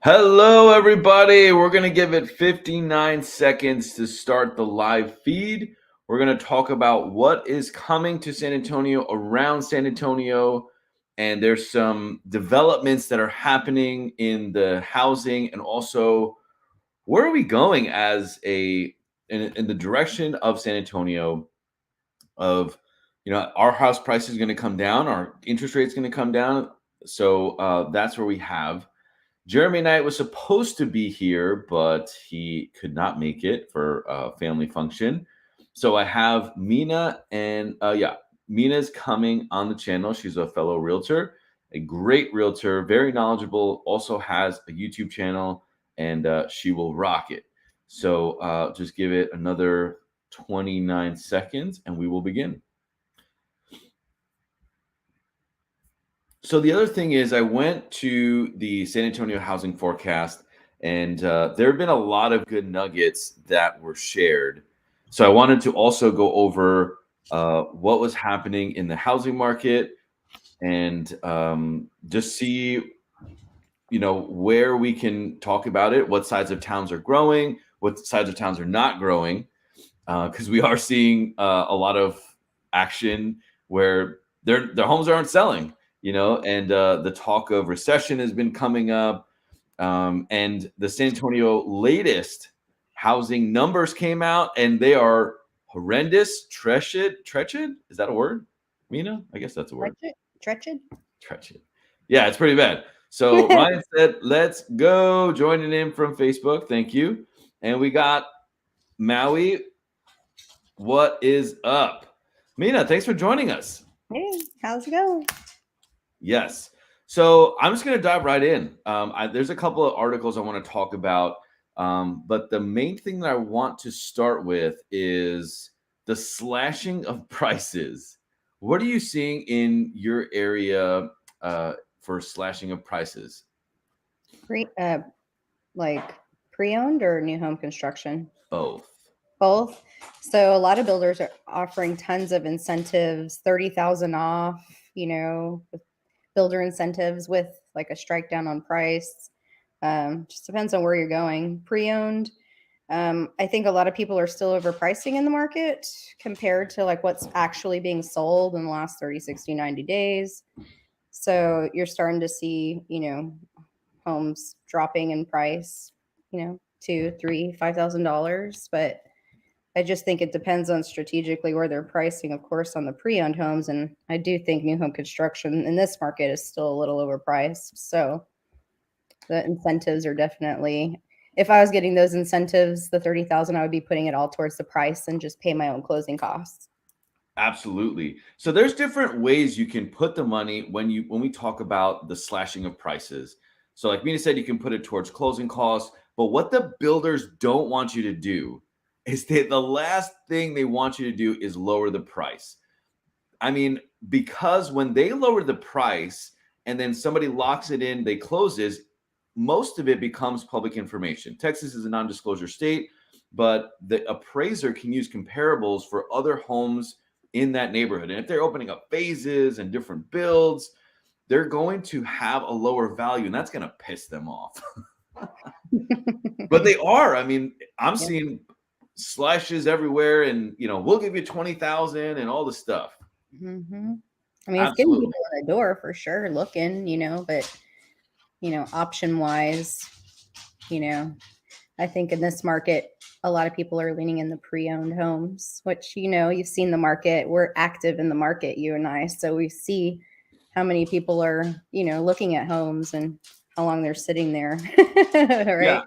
Hello, everybody. We're going to give it 59 seconds to start the live feed. We're going to talk about what is coming to San Antonio, around San Antonio, and there's some developments that are happening in the housing, and also where are we going as in the direction of San Antonio of our house price is going to come down, our interest rate's going to come down. So that's where we have Jeremy Knight was supposed to be here, but he could not make it for a family function. So I have Mina, and Mina's coming on the channel. She's a fellow realtor, a great realtor, very knowledgeable, also has a YouTube channel, and she will rock it. So just give it another 29 seconds and we will begin. So the other thing is I went to the San Antonio housing forecast, and there have been a lot of good nuggets that were shared. So I wanted to also go over what was happening in the housing market and just see, where we can talk about it, what sides of towns are growing, what sides of towns are not growing, because we are seeing a lot of action where their homes aren't selling, and the talk of recession has been coming up, and the San Antonio latest housing numbers came out, and they are horrendous. Treacherous, is that a word, Mina? I guess that's a word. Treacherous. Yeah, it's pretty bad. So Ryan said, "Let's go," joining in from Facebook. Thank you. And we got Maui. What is up? Mina, thanks for joining us. Hey, how's it going? Yes. So I'm just going to dive right in. There's a couple of articles I want to talk about. But the main thing that I want to start with is the slashing of prices. What are you seeing in your area for slashing of prices? Like pre-owned or new home construction? Both. Both. So a lot of builders are offering tons of incentives, 30,000 off, with builder incentives with like a strike down on price. Just depends on where you're going. Pre-owned, I think a lot of people are still overpricing in the market compared to like what's actually being sold in the last 30, 60, 90 days. So you're starting to see, homes dropping in price, $2, $3, $5,000. But I just think it depends on strategically where they're pricing, of course, on the pre-owned homes. And I do think new home construction in this market is still a little overpriced. So the incentives are definitely, if I was getting those incentives, the 30,000, I would be putting it all towards the price and just pay my own closing costs. Absolutely. So there's different ways you can put the money when we talk about the slashing of prices. So like Mina said, you can put it towards closing costs, but what the builders don't want you to do is that the last thing they want you to do is lower the price. I mean, because when they lower the price and then somebody locks it in, they closes, most of it becomes public information. Texas is a non-disclosure state, but the appraiser can use comparables for other homes in that neighborhood. And if they're opening up phases and different builds, they're going to have a lower value, and that's going to piss them off. But they are. I mean, I'm seeing slashes everywhere, and we'll give you 20,000 and all the stuff. Mm-hmm. I mean, it's getting people in the door for sure, looking, but option wise, I think in this market, a lot of people are leaning in the pre-owned homes, which, you've seen the market. We're active in the market, you and I. So we see how many people are, looking at homes and how long they're sitting there. Right. Yeah.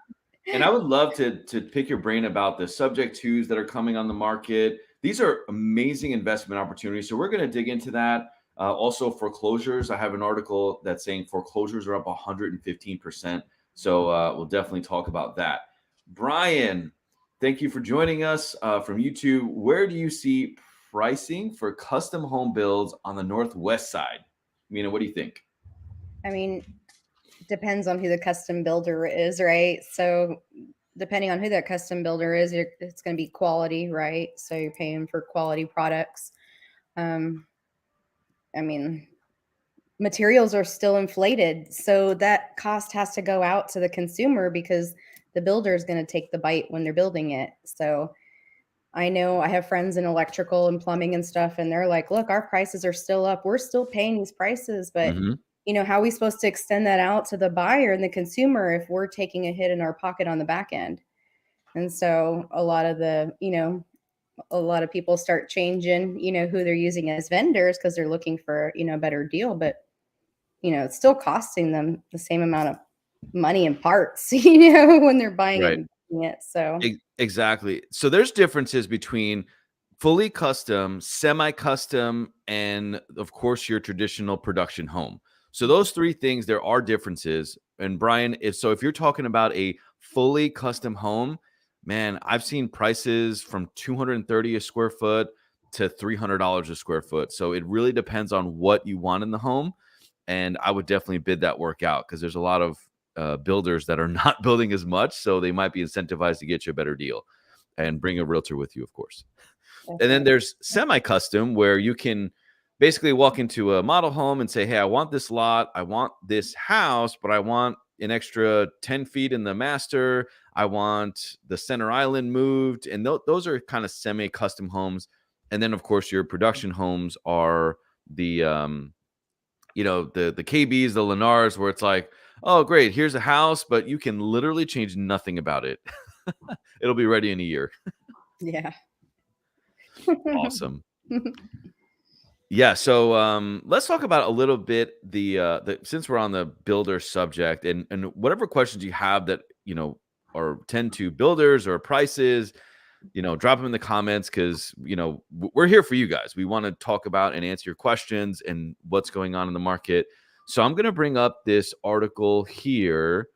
And I would love to pick your brain about the subject twos that are coming on the market. These are amazing investment opportunities. So we're going to dig into that. Also, foreclosures. I have an article that's saying foreclosures are up 115%. So we'll definitely talk about that. Brian, thank you for joining us from YouTube. Where do you see pricing for custom home builds on the Northwest side? Mina, what do you think? I mean, depends on who the custom builder is, right? So depending on who that custom builder is, it's going to be quality, right? So you're paying for quality products. I mean, materials are still inflated. So that cost has to go out to the consumer because the builder is going to take the bite when they're building it. So I know I have friends in electrical and plumbing and stuff, and they're like, look, our prices are still up. We're still paying these prices, but how are we supposed to extend that out to the buyer and the consumer if we're taking a hit in our pocket on the back end? And so a lot of people start changing, who they're using as vendors because they're looking for, a better deal, but it's still costing them the same amount of money and parts, when they're buying it Right. and doing it. So Exactly. So there's differences between fully custom, semi-custom, and of course your traditional production home. So those three things, there are differences. And Brian, if you're talking about a fully custom home, man, I've seen prices from $230 a square foot to $300 a square foot. So it really depends on what you want in the home. And I would definitely bid that work out because there's a lot of builders that are not building as much, so they might be incentivized to get you a better deal and bring a realtor with you, of course. And then there's semi-custom where you can basically walk into a model home and say, hey, I want this lot, I want this house, but I want an extra 10 feet in the master, I want the center island moved. And those are kind of semi-custom homes. And then of course your production homes are the the KBs, the Lennars, where it's like, oh, great, here's a house, but you can literally change nothing about it. It'll be ready in a year. Yeah. Awesome. Yeah. So let's talk about a little bit the since we're on the builder subject and whatever questions you have that, or tend to builders or prices, drop them in the comments because, we're here for you guys. We want to talk about and answer your questions and what's going on in the market. So I'm going to bring up this article here,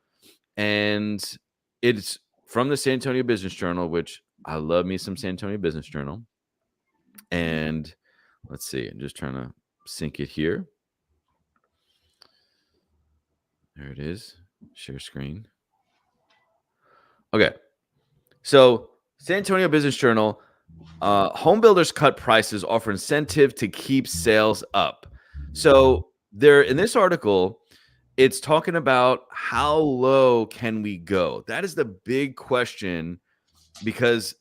and it's from the San Antonio Business Journal, which I love me some San Antonio Business Journal. And let's see, I'm just trying to sync it here. There it is. Share screen. Okay. So San Antonio Business Journal, home builders cut prices, offer incentive to keep sales up. So there in this article, it's talking about how low can we go? That is the big question because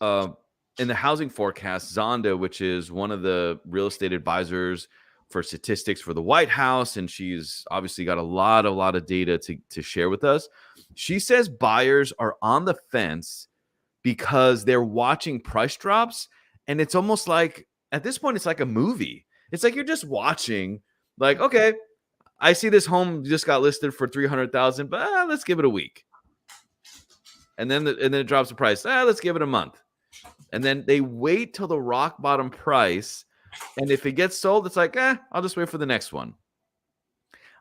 in the housing forecast, Zonda, which is one of the real estate advisors for statistics for the White House, and she's obviously got a lot of data to share with us. She says buyers are on the fence because they're watching price drops, and it's almost like at this point it's like a movie. It's like you're just watching, like, okay, I see this home just got listed for $300,000, but let's give it a week, and then it drops the price. Let's give it a month, and then they wait till the rock bottom price, and if it gets sold, it's like, I'll just wait for the next one.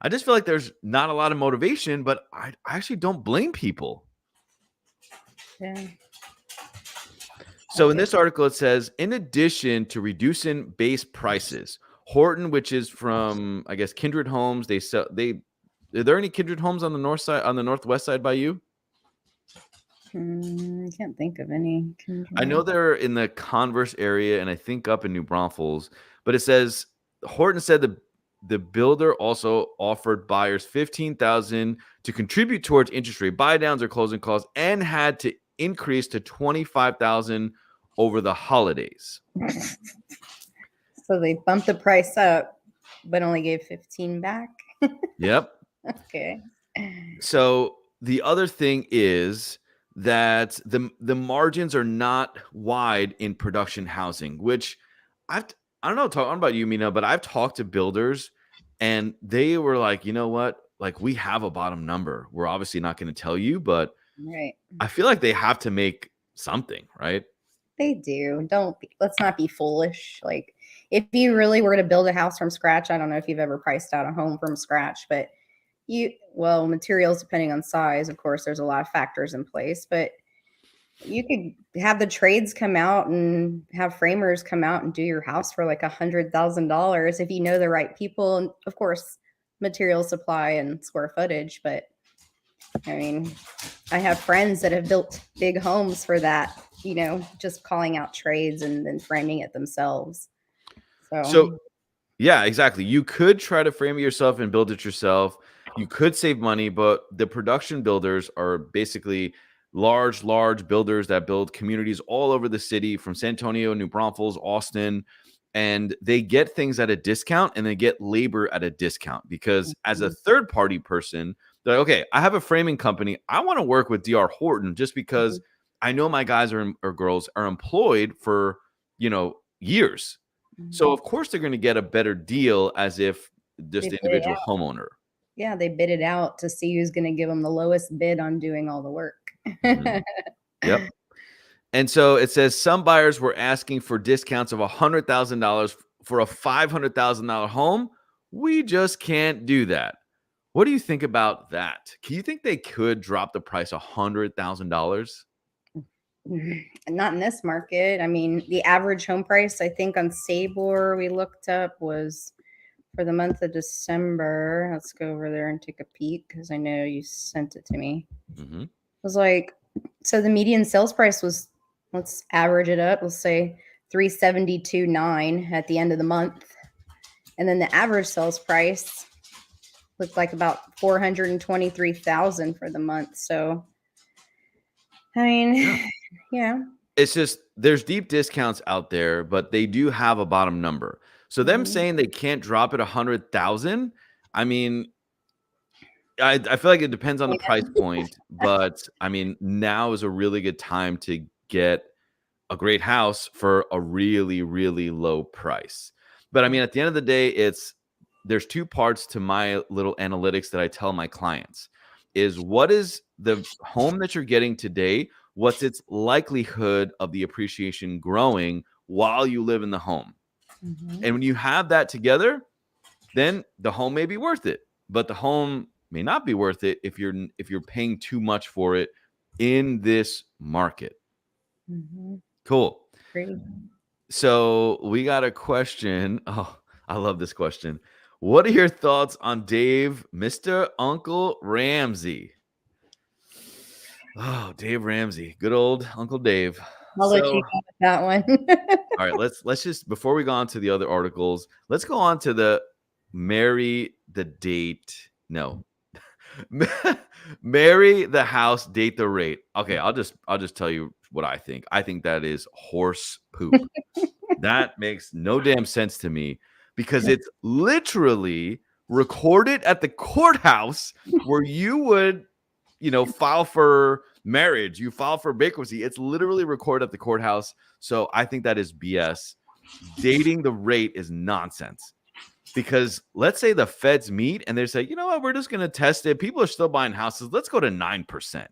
I just feel like there's not a lot of motivation, but I actually don't blame people. Yeah. So in this article, it says, in addition to reducing base prices, Horton, which is from, I guess, Kindred Homes, are there any Kindred Homes on the north side, on the northwest side by you? I can't think of any. I know they're in the Converse area and I think up in New Braunfels, but it says Horton said the builder also offered buyers $15,000 to contribute towards interest rate buy downs or closing costs and had to increase to $25,000 over the holidays. So they bumped the price up, but only gave 15 back. Yep. Okay. So the other thing is that the margins are not wide in production housing, which I don't know, talking about you, Mina, but I've talked to builders and they were like, you know what? Like, we have a bottom number. We're obviously not going to tell you, but Right. I feel like they have to make something, right? They do. Let's not be foolish. Like, if you really were to build a house from scratch, I don't know if you've ever priced out a home from scratch, but materials, depending on size, of course, there's a lot of factors in place, but you could have the trades come out and have framers come out and do your house for like $100,000 if you know the right people. And of course, material supply and square footage. But I mean, I have friends that have built big homes for that, just calling out trades and then framing it themselves. So Yeah, exactly. You could try to frame it yourself and build it yourself. You could save money, but the production builders are basically large builders that build communities all over the city, from San Antonio, New Braunfels, Austin, and they get things at a discount and they get labor at a discount because as a Mhm. third party person, they're like, okay, I have a framing company. I want to work with DR Horton just because I know my guys or girls are employed for, years. So Mhm. of course they're going to get a better deal as if They just the bid it individual out. homeowner. Yeah, they bid it out to see who's going to give them the lowest bid on doing all the work. Mhm. Yep. And so it says some buyers were asking for discounts of $100,000 for a $500,000 home. We just can't do that. What do you think about that? Do you think they could drop the price $100,000? Not in this market. I mean, the average home price, I think on Sabor we looked up was for the month of December. Let's go over there and take a peek because I know you sent it to me. Mm-hmm. It was like, so the median sales price was, let's average it up. Let's say 372.9 at the end of the month. And then the average sales price looked like about 423,000 for the month. So, I Yeah. mean, yeah. It's just there's deep discounts out there, but they do have a bottom number. So them Mhm. saying they can't drop it 100,000, I mean, I feel like it depends on the price point, but I mean, now is a really good time to get a great house for a really, really low price. But I mean, at the end of the day, there's two parts to my little analytics that I tell my clients is what is the home that you're getting today? What's its likelihood of the appreciation growing while you live in the home? Mhm. And when you have that together, then the home may be worth it, but the home may not be worth it if you're paying too much for it in this market. Mhm. Cool. Great. So we got a question. Oh, I love this question. What are your thoughts on Dave, Mr. Uncle Ramsey? Oh, Dave Ramsey, good old Uncle Dave. I'll let you So, go with that one. all right, let's just before we go on to the other articles, let's go on to the marry the date. No, marry the house, date the rate. Okay, I'll just tell you what I think. I think that is horse poop. That makes no damn sense to me because it's literally recorded at the courthouse where you would, file for marriage, you file for bankruptcy. It's literally recorded at the courthouse. So I think that is BS. Dating the rate is nonsense. Because let's say the feds meet and they say, you know what, we're just going to test it. People are still buying houses. Let's go to 9%.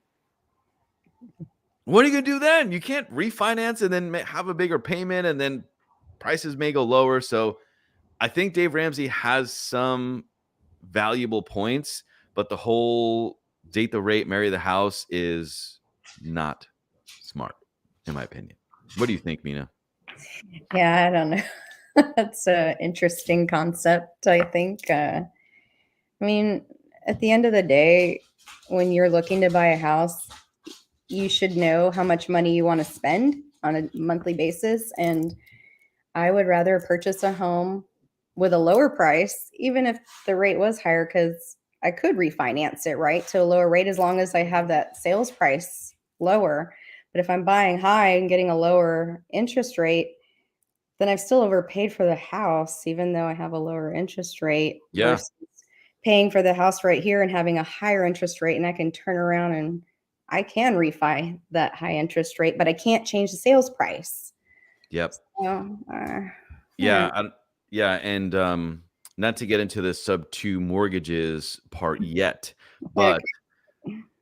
What are you going to do then? You can't refinance and then have a bigger payment and then prices may go lower. So I think Dave Ramsey has some valuable points, but the whole date the rate, marry the house is not smart, in my opinion. What do you think, Mina? Yeah, I don't know. That's an interesting concept, I think. I mean, at the end of the day, when you're looking to buy a house, you should know how much money you want to spend on a monthly basis. And I would rather purchase a home with a lower price, even if the rate was higher, because I could refinance it, right, to a lower rate as long as I have that sales price lower. But if I'm buying high and getting a lower interest rate, then I've still overpaid for the house, even though I have a lower interest rate Yeah. versus paying for the house right here and having a higher interest rate. And I can turn around and I can refi that high interest rate, but I can't change the sales price. Yep. So, Yeah. Yeah. And not to get into the sub two mortgages part yet, okay. but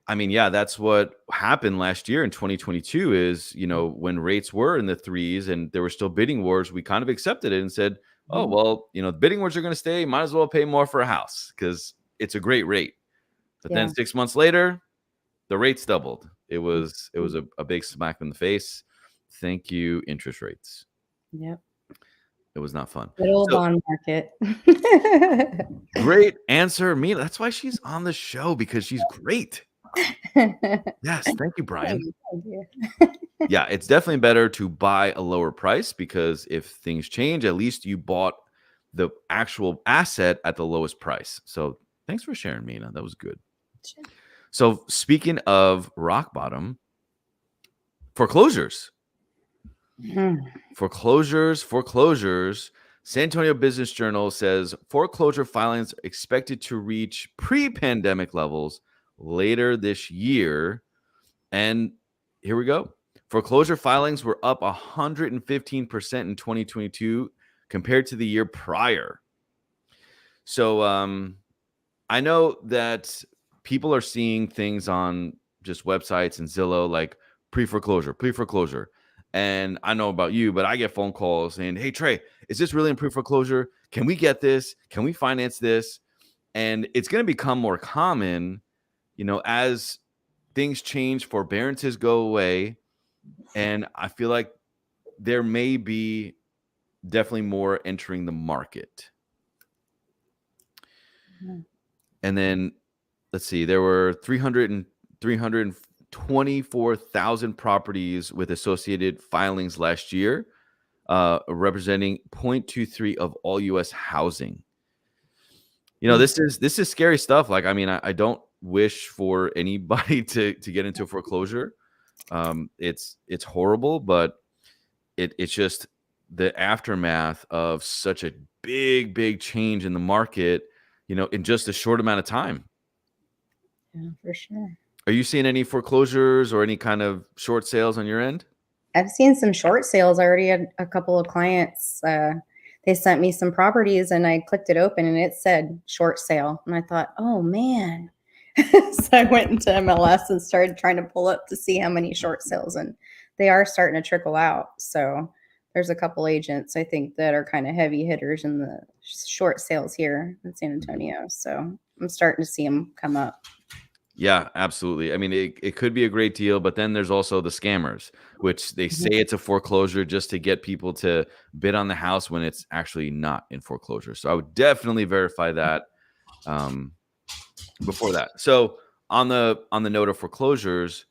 I mean, yeah, that's what happened last year in 2022 is, when rates were in the threes and there were still bidding wars, we kind of accepted it and said, oh, well, the bidding wars are going to stay. Might as well pay more for a house because it's a great rate. But then Yeah. 6 months later, the rates doubled. It was a big smack in the face. Thank you, interest rates. Yep. It was not fun. Good old So bond market. great answer, Mina. That's why she's on the show because she's great. Yes, thank you, Brian. Thank you. Yeah, it's definitely better to buy a lower price because if things change, at least you bought the actual asset at the lowest price. So thanks for sharing, Mina. That was good. Sure. So speaking of rock bottom, foreclosures. Foreclosures. San Antonio Business Journal says foreclosure filings expected to reach pre-pandemic levels later this year. And here we go. Foreclosure filings were up 115% in 2022 compared to the year prior. So I know that people are seeing things on just websites and Zillow like pre-foreclosure. And I know about you, but I get phone calls saying, hey, Trey, is this really in pre-foreclosure? Can we get this? Can we finance this? And it's going to become more common, as things change, forbearances go away. And I feel like there may be definitely more entering the market. And then let's see, there were 324,000 properties with associated filings last year, representing 0.23 of all U.S. housing. This is scary stuff. Like, I mean, I don't wish for anybody to get into a foreclosure. It's horrible, but it's just the aftermath of such a big change in the market, in just a short amount of time. Yeah, for sure. Are you seeing any foreclosures or any kind of short sales on your end? I've seen some short sales. I already had a couple of clients. They sent me some properties and I clicked it open and it said short sale. And I thought, oh man. So I went into MLS and started trying to pull up to see how many short sales, and they are starting to trickle out. So there's a couple agents I think that are kind of heavy hitters in the short sales here in San Antonio. So I'm starting to see them come up. Yeah, absolutely. I mean, it could be a great deal, but then there's also the scammers, which they say it's a foreclosure just to get people to bid on the house when it's actually not in foreclosure. So I would definitely verify that before that. So on the note of foreclosures,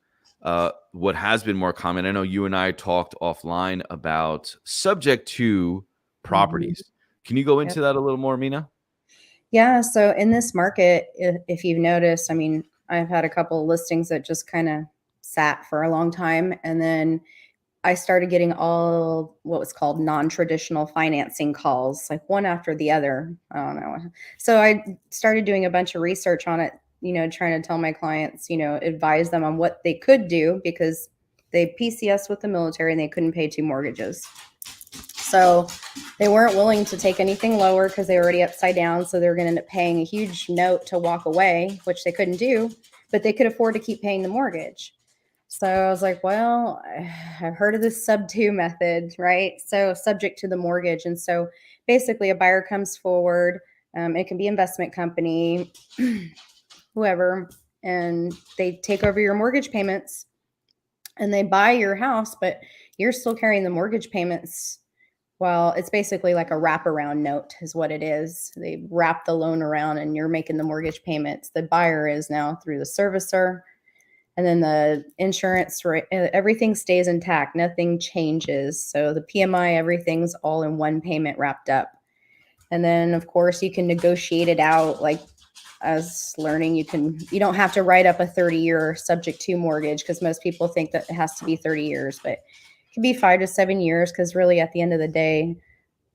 what has been more common, I know you and I talked offline about subject to properties. Can you go into that a little more, Mina? Yeah. So in this market, if you've noticed, I mean, I've had a couple of listings that just kind of sat for a long time. And then I started getting all what was called non-traditional financing calls, like one after the other. I don't know. So I started doing a bunch of research on it, trying to tell my clients, advise them on what they could do because they PCS with the military and they couldn't pay 2 mortgages. So they weren't willing to take anything lower because they were already upside down. So they were going to end up paying a huge note to walk away, which they couldn't do, but they could afford to keep paying the mortgage. So I was like, well, I've heard of this sub-2 method, right? So subject to the mortgage. And so basically a buyer comes forward, it can be investment company, whoever, and they take over your mortgage payments and they buy your house, but you're still carrying the mortgage payments. Well, it's basically like a wraparound note is what it is. They wrap the loan around and you're making the mortgage payments. The buyer is now through the servicer. And then the insurance, everything stays intact. Nothing changes. So the PMI, everything's all in one payment wrapped up. And then, of course, you can negotiate it out. Like as learning, you don't have to write up a 30-year subject to mortgage because most people think that it has to be 30 years, but it can be 5 to 7 years because really at the end of the day,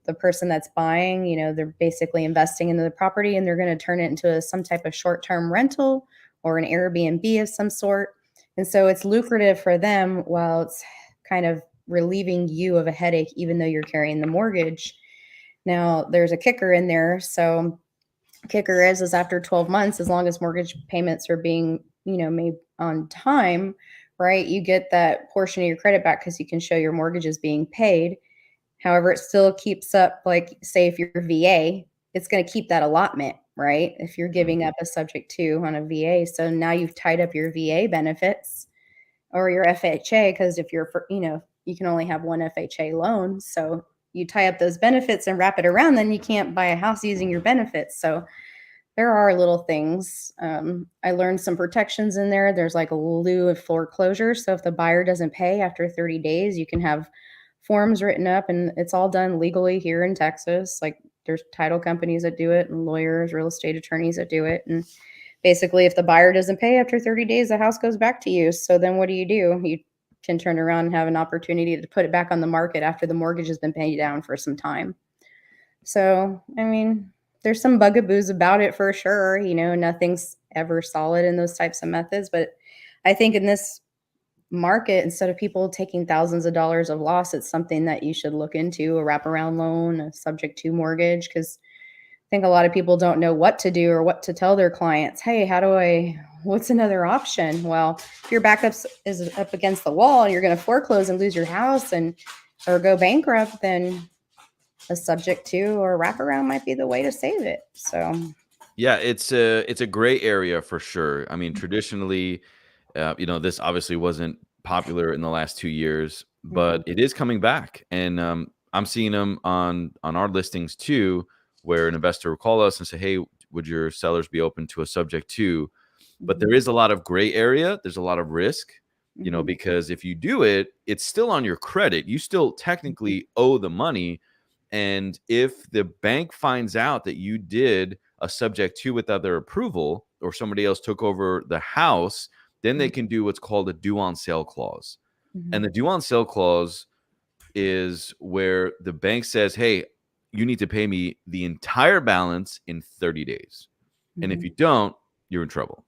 the person that's buying, they're basically investing into the property and they're going to turn it into some type of short-term rental or an Airbnb of some sort. And so it's lucrative for them while it's kind of relieving you of a headache, even though you're carrying the mortgage. Now there's a kicker in there. So kicker is after 12 months, as long as mortgage payments are being, made on time, right? You get that portion of your credit back because you can show your mortgage is being paid. However, it still keeps up, like say if you're VA, it's going to keep that allotment, right? If you're giving up a subject to on a VA. So now you've tied up your VA benefits or your FHA, because if you're, you can only have one FHA loan. So you tie up those benefits and wrap it around, then you can't buy a house using your benefits. So there are little things. I learned some protections in there. There's like a lieu of foreclosure. So if the buyer doesn't pay after 30 days, you can have forms written up and it's all done legally here in Texas. Like there's title companies that do it, and lawyers, real estate attorneys that do it. And basically, if the buyer doesn't pay after 30 days, the house goes back to you. So then what do? You can turn around and have an opportunity to put it back on the market after the mortgage has been paid down for some time. So, I mean, there's some bugaboos about it for sure. Nothing's ever solid in those types of methods. But I think in this market, instead of people taking thousands of dollars of loss, it's something that you should look into, a wraparound loan, a subject to mortgage, because I think a lot of people don't know what to do or what to tell their clients. Hey, what's another option? Well, if your backup is up against the wall and you're going to foreclose and lose your house or go bankrupt, then a subject to or wraparound might be the way to save it. So yeah, it's a gray area for sure. I mean, traditionally, this obviously wasn't popular in the last 2 years, but it is coming back, and I'm seeing them on our listings too, where an investor will call us and say, "Hey, would your sellers be open to a subject to?" But there is a lot of gray area. There's a lot of risk, because if you do it, it's still on your credit. You still technically owe the money. And if the bank finds out that you did a subject to without their approval, or somebody else took over the house, then they can do what's called a due on sale clause. And the due on sale clause is where the bank says, hey, you need to pay me the entire balance in 30 days. And if you don't, you're in trouble.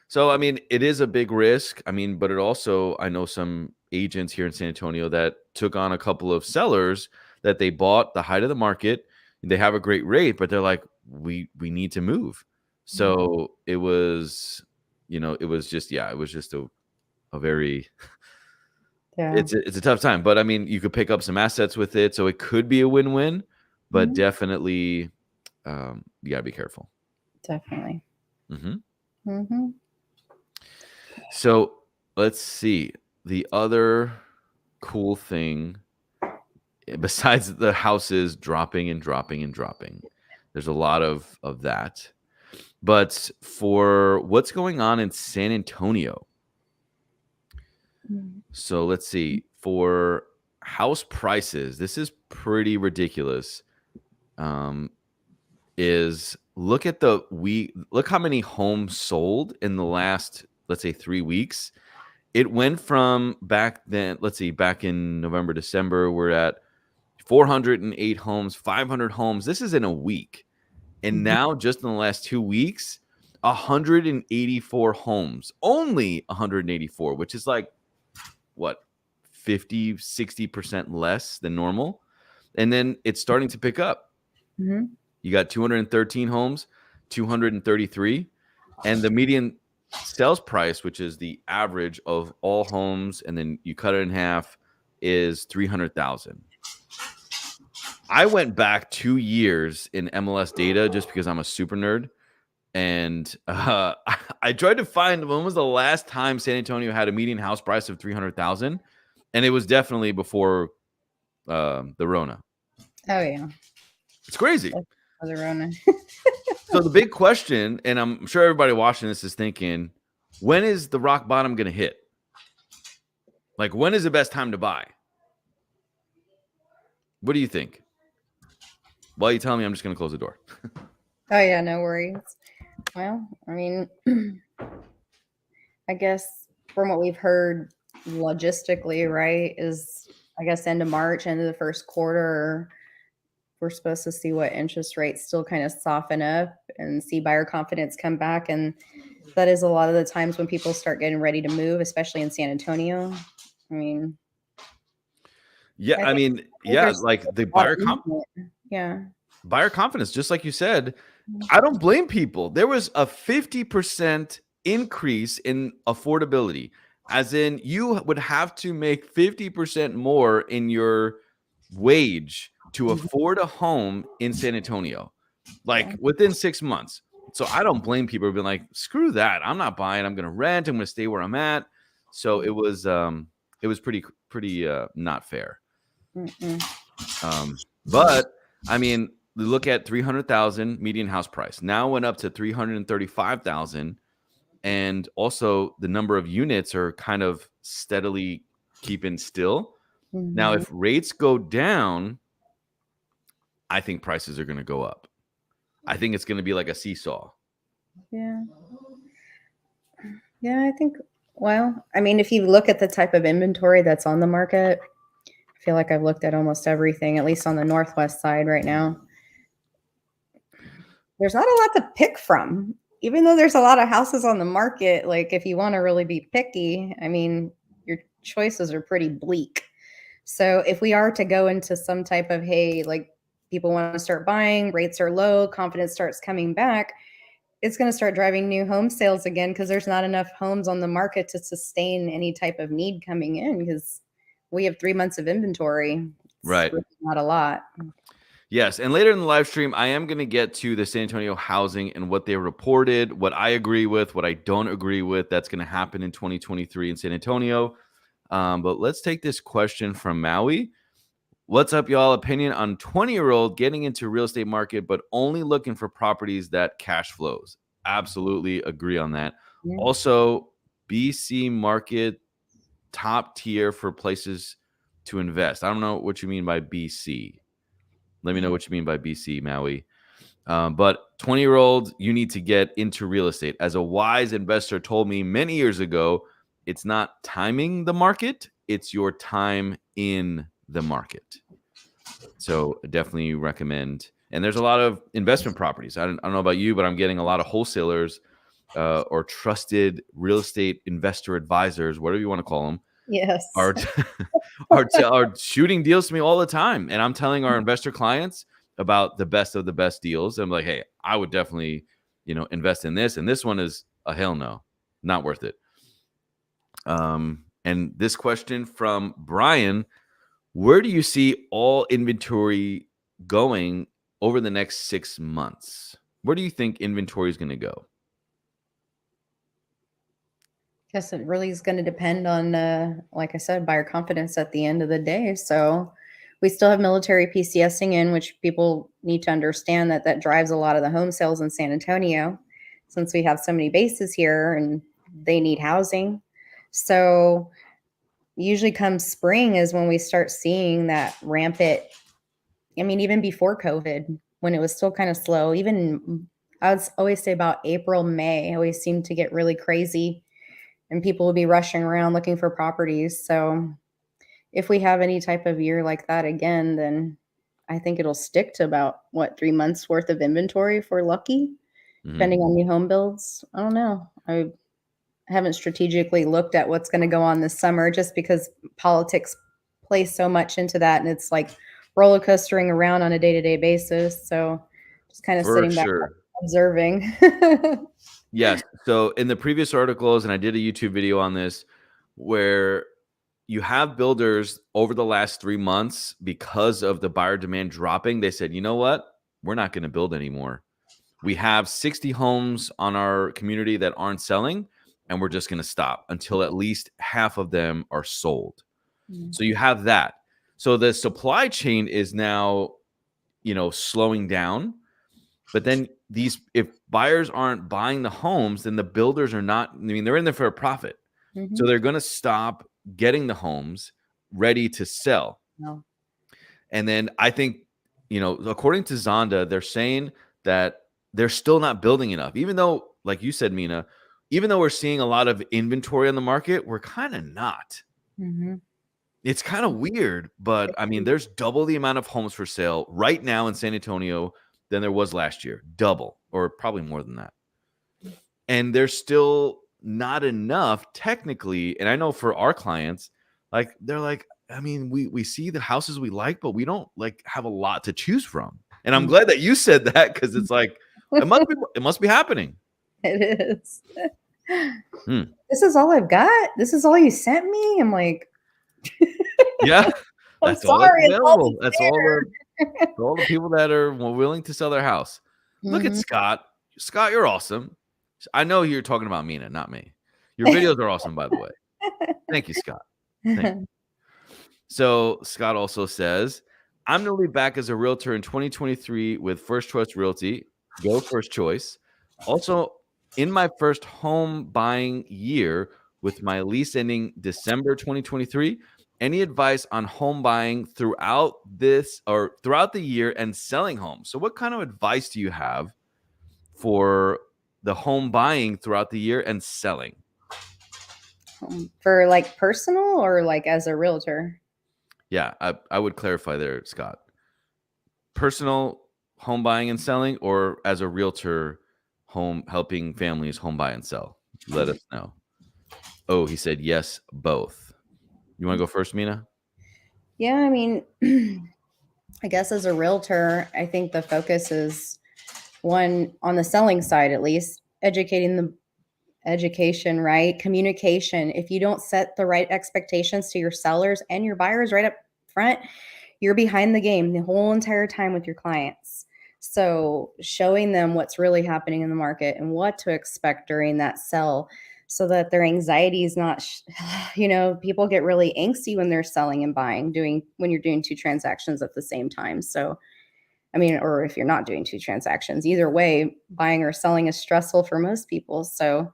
So, I mean, it is a big risk. I mean, but it also, I know some agents here in San Antonio that took on a couple of sellers that they bought the height of the market. They have a great rate, but they're like, we need to move. So it was, it was just a very, it's a tough time. But I mean, you could pick up some assets with it. So it could be a win-win, but definitely you gotta be careful. Definitely. So let's see. The other cool thing, besides the houses dropping and dropping and dropping, there's a lot of that. But for what's going on in San Antonio, so let's see. For house prices, this is pretty ridiculous. Is look how many homes sold in the last, let's say, 3 weeks. It went from back then, let's see, back in November, December, we're at 408 homes, 500 homes. This is in a week. And now, just in the last 2 weeks, 184 homes, only 184, which is like, what, 50, 60% less than normal. And then it's starting to pick up. You got 213 homes, 233. And the median sales price, which is the average of all homes, and then you cut it in half, is $300,000. I went back 2 years in MLS data just because I'm a super nerd. And I tried to find when was the last time San Antonio had a median house price of $300,000, and it was definitely before the Rona. Oh yeah, it's crazy. The Rona. So the big question, and I'm sure everybody watching this is thinking, when is the rock bottom going to hit? Like, when is the best time to buy? What do you think? While you tell me, I'm just going to close the door. Oh yeah, no worries. Well, I mean, I guess from what we've heard logistically, right, is I guess end of March, end of the first quarter, we're supposed to see what interest rates still kind of soften up and see buyer confidence come back. And that is a lot of the times when people start getting ready to move, especially in San Antonio. I mean, like the buyer buyer confidence, just like you said, I don't blame people. There was a 50% increase in affordability, as in you would have to make 50% more in your wage to afford a home in San Antonio, like within 6 months. So I don't blame people who've been like, screw that. I'm not buying. I'm going to rent. I'm going to stay where I'm at. So it was pretty not fair. But I mean, look at 300,000 median house price. Now went up to 335,000, and also the number of units are kind of steadily keeping still. Now, if rates go down, I think prices are going to go up. I think it's going to be like a seesaw. Yeah. Yeah, I think, well, I mean, if you look at the type of inventory that's on the market, I feel like I've looked at almost everything, at least on the Northwest side right now. There's not a lot to pick from. Even though there's a lot of houses on the market, like if you want to really be picky, I mean, your choices are pretty bleak. So if we are to go into some type of, hey, like people want to start buying, rates are low, confidence starts coming back, it's going to start driving new home sales again because there's not enough homes on the market to sustain any type of need coming in because we have 3 months of inventory. It's Right. really not a lot. Yes. And later in the live stream, I am going to get to the San Antonio housing and what they reported, what I agree with, what I don't agree with. That's going to happen in 2023 in San Antonio. But let's take this question from Maui. What's up, y'all? Opinion on 20-year-old getting into real estate market, but only looking for properties that cash flows. Absolutely agree on that. Yeah. Also, BC market top tier for places to invest. I don't know what you mean by BC. Let me know what you mean by BC, Maui. But 20-year-old, you need to get into real estate. As a wise investor told me many years ago, it's not timing the market, it's your time in the market. So definitely recommend. And there's a lot of investment properties. I don't know about you, but I'm getting a lot of wholesalers or trusted real estate investor advisors, whatever you want to call them, Yes. are shooting deals to me all the time. And I'm telling our investor clients about the best of the best deals. I'm like, hey, I would definitely, invest in this. And this one is a hell no, not worth it. And this question from Brian, where do you see all inventory going over the next 6 months? Where do you think inventory is going to go? Guess it really is going to depend on, like I said, buyer confidence at the end of the day. So we still have military PCSing in, which people need to understand that drives a lot of the home sales in San Antonio, since we have so many bases here and they need housing. So usually come spring is when we start seeing that rampant. I mean, even before COVID, when it was still kind of slow, even I would always say about April, May, always seemed to get really crazy and people will be rushing around looking for properties. So if we have any type of year like that again, then I think it'll stick to about 3 months worth of inventory if we're lucky, depending on new home builds. I don't know. I haven't strategically looked at what's going to go on this summer just because politics plays so much into that. And it's like roller coastering around on a day-to-day basis. So just kind of sitting back observing. Yes. So in the previous articles, and I did a YouTube video on this, where you have builders over the last 3 months, because of the buyer demand dropping, they said, you know what? We're not going to build anymore. We have 60 homes on our community that aren't selling, and we're just going to stop until at least half of them are sold. So you have that. So the supply chain is now, slowing down. But then if buyers aren't buying the homes, then the builders are not, they're in there for a profit. So they're going to stop getting the homes ready to sell. No. And then I think, according to Zonda, they're saying that they're still not building enough, even though, like you said, Mina, even though we're seeing a lot of inventory on the market, we're kind of not. It's kind of weird, but there's double the amount of homes for sale right now in San Antonio than there was last year. Double, or probably more than that. And there's still not enough technically. And I know for our clients, they're like, we see the houses we like, but we don't have a lot to choose from. And I'm glad that you said that, because it's like, it must be happening. It is. This is all I've got. This is all you sent me. I'm like, yeah, that's all that's available. That's all the people that are willing to sell their house. Look at Scott. Scott, you're awesome. I know you're talking about Mina, not me. Your videos are awesome, by the way. Thank you, Scott. Thank you. So Scott also says, I'm going to leave back as a realtor in 2023 with First Choice Realty. Go First Choice. Also, in my first home buying year with my lease ending December 2023, Any advice on home buying throughout the year and selling homes? So what kind of advice do you have for the home buying throughout the year and selling? For like personal or like as a realtor? Yeah, I would clarify there, Scott. Personal home buying and selling, or as a realtor, home helping families home buy and sell? Let us know. Oh, he said yes, both. You want to go first, Mina? Yeah, I mean, I guess as a realtor, I think the focus is one on the selling side, at least educating the education, right? Communication. If you don't set the right expectations to your sellers and your buyers right up front, you're behind the game the whole entire time with your clients. So showing them what's really happening in the market and what to expect during that sell so that their anxiety is not, people get really angsty when they're selling and buying, when you're doing two transactions at the same time. So, I mean, or if you're not doing two transactions, either way, buying or selling is stressful for most people. So,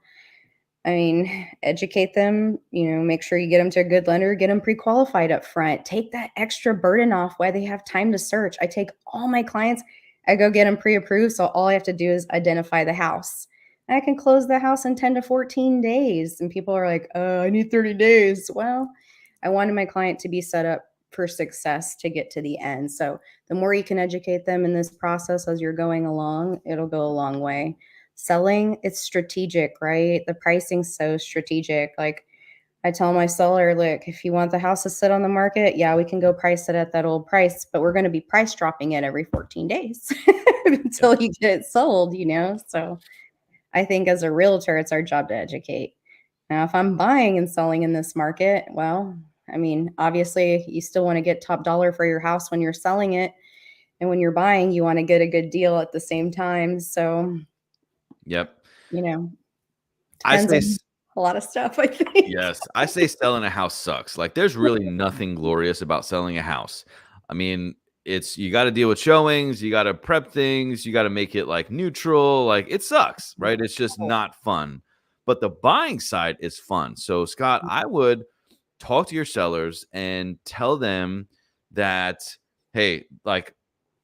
I mean, educate them, make sure you get them to a good lender, get them pre-qualified up front, take that extra burden off while they have time to search. I take all my clients, I go get them pre-approved. So all I have to do is identify the house. I can close the house in 10 to 14 days. And people are like, I need 30 days. Well, I wanted my client to be set up for success to get to the end. So the more you can educate them in this process as you're going along, it'll go a long way. Selling, it's strategic, right? The pricing's so strategic. Like I tell my seller, look, if you want the house to sit on the market, yeah, we can go price it at that old price, but we're going to be price dropping it every 14 days until you get it sold. So I think as a realtor, it's our job to educate. Now, if I'm buying and selling in this market, well, I mean, obviously you still want to get top dollar for your house when you're selling it. And when you're buying, you want to get a good deal at the same time. So, Yep. I depends say on a lot of stuff, I think. yes. I say selling a house sucks. Like there's really nothing glorious about selling a house. I mean, you got to deal with showings, you got to prep things, you got to make it like neutral. Like it sucks, right? It's just not fun. But the buying side is fun. So, Scott, I would talk to your sellers and tell them that, hey, like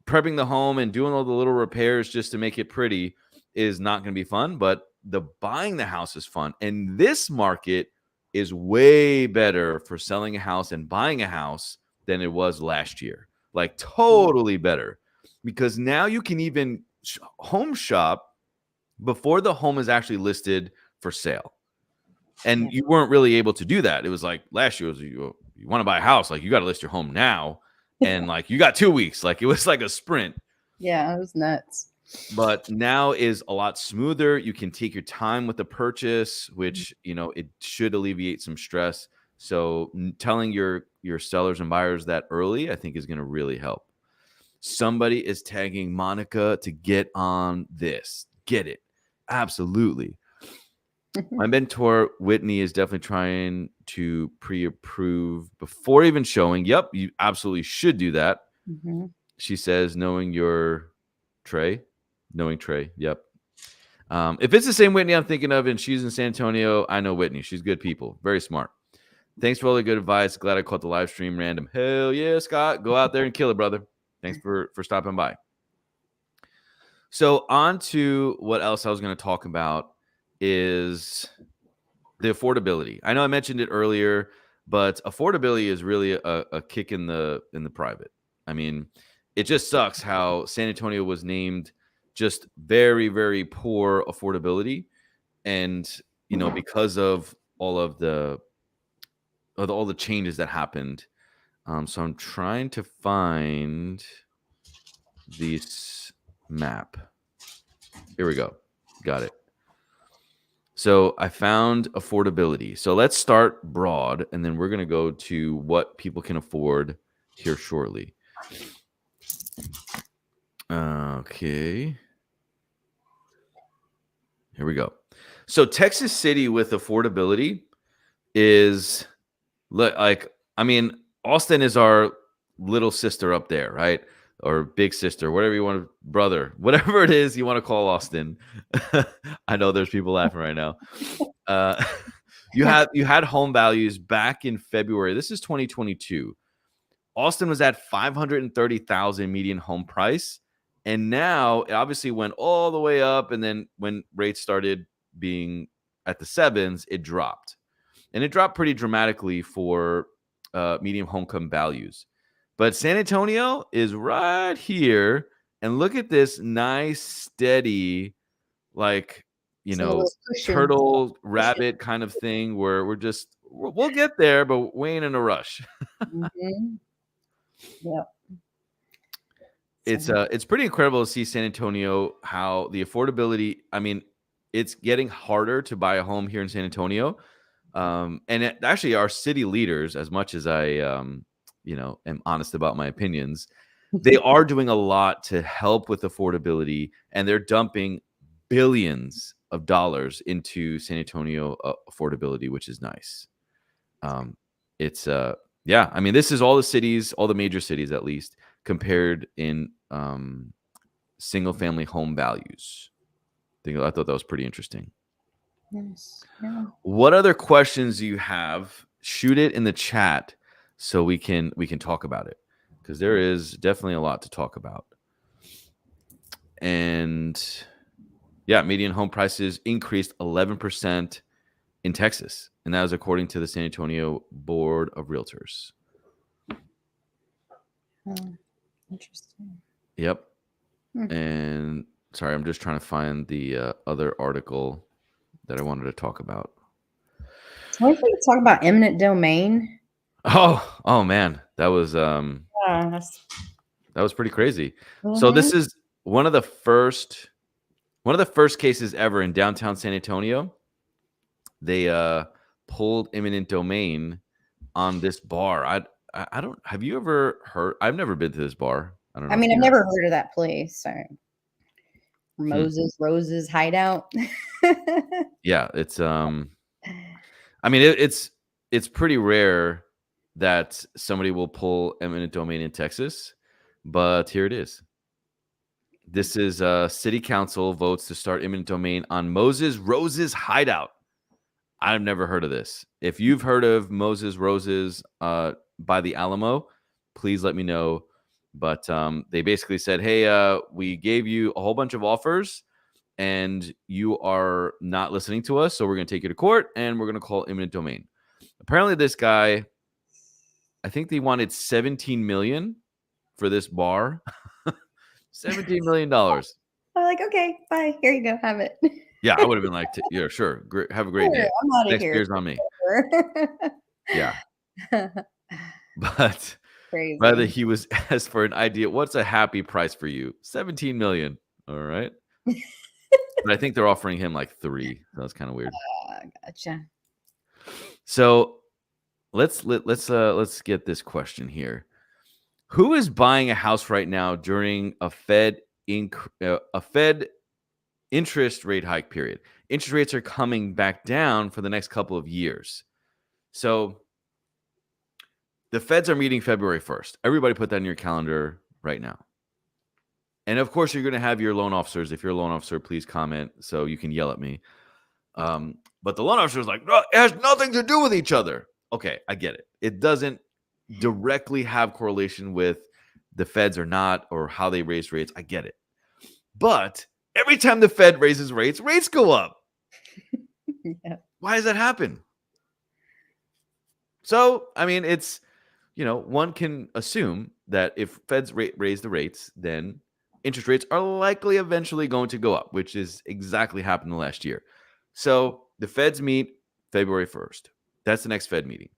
prepping the home and doing all the little repairs just to make it pretty is not going to be fun, but the buying the house is fun. And this market is way better for selling a house and buying a house than it was last year. Like totally better, because now you can even home shop before the home is actually listed for sale. And you weren't really able to do that. It was like last year was you want to buy a house, like you got to list your home now. And like you got 2 weeks, like it was like a sprint. Yeah, it was nuts. But now is a lot smoother. You can take your time with the purchase, which, it should alleviate some stress. So telling your sellers and buyers that early, I think is going to really help. Somebody is tagging Monica to get on this. Get it. Absolutely. My mentor, Whitney, is definitely trying to pre-approve before even showing. Yep, you absolutely should do that. Mm-hmm. She says, knowing Trey. Yep. If it's the same Whitney I'm thinking of and she's in San Antonio, I know Whitney. She's good people. Very smart. Thanks for all the good advice. Glad I caught the live stream random. Hell yeah, Scott. Go out there and kill it, brother. Thanks for stopping by. So on to what else I was going to talk about is the affordability. I know I mentioned it earlier, but affordability is really a kick in the private. I mean, it just sucks how San Antonio was named just very, very poor affordability. And, because of all the changes that happened. So I'm trying to find this map. Here we go. Got it. So I found affordability. So let's start broad, and then we're going to go to what people can afford here shortly. Okay. Here we go. So Texas City with affordability is like, I mean, Austin is our little sister up there, right? Or big sister, whatever you want, brother, whatever it is you want to call Austin. I know there's people laughing right now. You had home values back in February. This is 2022. Austin was at 530,000 median home price, and now it obviously went all the way up. And then when rates started being at the sevens, it dropped, and it dropped pretty dramatically for median home values. But San Antonio is right here, and look at this nice, steady, like turtle rabbit kind of thing where we'll get there, but we ain't in a rush. Mm-hmm. Yep. It's pretty incredible to see San Antonio, how the affordability, I mean, it's getting harder to buy a home here in San Antonio. And actually our city leaders, as much as I am honest about my opinions, they are doing a lot to help with affordability, and they're dumping billions of dollars into San Antonio affordability, which is nice. I mean, this is all the cities, all the major cities at least, compared in single family home values. I thought that was pretty interesting. Yes. Yeah. What other questions do you have? Shoot it in the chat so we can talk about it, because there is definitely a lot to talk about. And yeah, median home prices increased 11% in Texas, and that was according to the San Antonio Board of Realtors. Oh, interesting. Yep. And sorry, I'm just trying to find the other article that I wanted to talk about. What if we talk about eminent domain? Oh man, that was pretty crazy. Mm-hmm. So this is one of the first cases ever in downtown San Antonio. They pulled eminent domain on this bar. I don't. Have you ever heard? I've never been to this bar. I don't know. I mean, I've never heard of that place. So. Rose's Hideout. Yeah, it's I mean, it's pretty rare that somebody will pull eminent domain in Texas, but here it is. This is city council votes to start eminent domain on Moses Rose's Hideout. I've never heard of this. If you've heard of Moses Rose's by the Alamo, please let me know. But they basically said, hey, we gave you a whole bunch of offers and you are not listening to us, so we're going to take you to court and we're going to call eminent domain. Apparently this guy, I think they wanted $17 million for this bar. $17 million. I'm like, okay, bye. Here you go. Have it. Yeah, I would have been like, yeah, sure. Have a great day. I'm out of Next here. beer's on me. Yeah. But crazy. Rather, he was asked for an idea. What's a happy price for you? $17 million. All right. But I think they're offering him like 3. So that's kind of weird. Gotcha. So let's get this question here. Who is buying a house right now during a Fed interest rate hike period? Interest rates are coming back down for the next couple of years. So the Feds are meeting February 1st. Everybody put that in your calendar right now. And of course, you're going to have your loan officers. If you're a loan officer, please comment so you can yell at me. But the loan officer is like, no, it has nothing to do with each other. Okay, I get it. It doesn't directly have correlation with the Feds or not, or how they raise rates. I get it. But every time the Fed raises rates, rates go up. Yeah. Why does that happen? So, I mean, it's, one can assume that if Feds raise the rates, then interest rates are likely eventually going to go up, which is exactly happened the last year. So the Feds meet February 1st. That's the next Fed meeting.